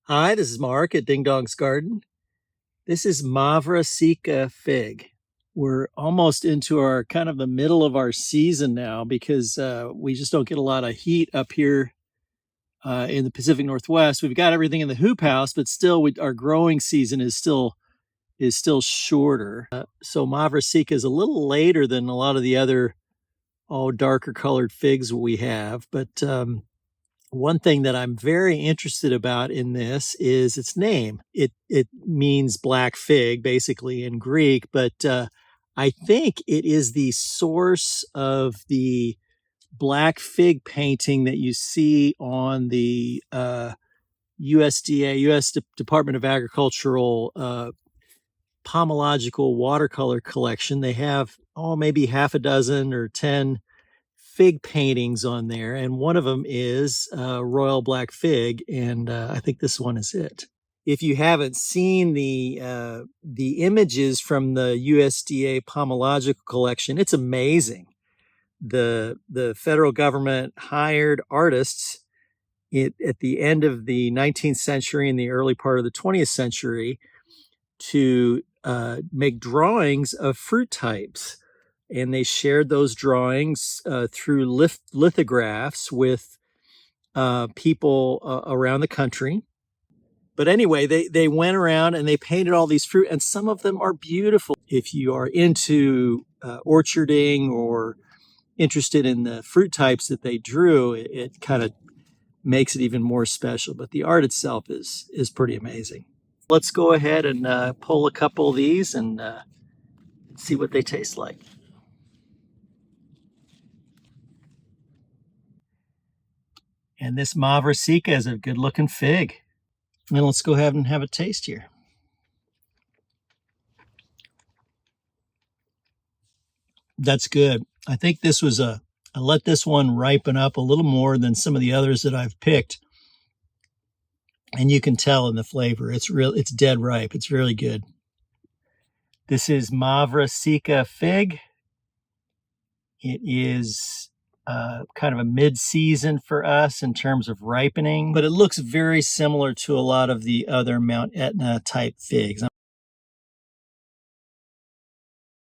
Hi, this is Mark at Dingdong's Garden. This is Mavra Sika fig. We're almost into our kind of the middle of our season now because we just don't get a lot of heat up here in the Pacific Northwest. We've got everything in the hoop house, but still our growing season is still shorter. So Mavra Sika is a little later than a lot of the other darker colored figs we have, but one thing that I'm very interested about in this is its name. It means black fig, basically in Greek, but I think it is the source of the black fig painting that you see on the USDA, U.S. Department of Agricultural pomological watercolor collection. They have maybe half a dozen or 10 fig paintings on there, and one of them is royal black fig, and I think this one is it. If you haven't seen the images from the USDA pomological collection, it's amazing. The federal government hired artists at the end of the 19th century and the early part of the 20th century to make drawings of fruit types. And they shared those drawings through lithographs with people around the country. But anyway, they went around and they painted all these fruit, and some of them are beautiful. If you are into orcharding or interested in the fruit types that they drew, it kind of makes it even more special. But the art itself is pretty amazing. Let's go ahead and pull a couple of these and see what they taste like. And this Mavra Sika is a good looking fig. And let's go ahead and have a taste here. That's good. I think this was I let this one ripen up a little more than some of the others that I've picked. And you can tell in the flavor. It's dead ripe. It's really good. This is Mavra Sika fig. It is kind of a mid-season for us in terms of ripening, but it looks very similar to a lot of the other Mount Etna type figs.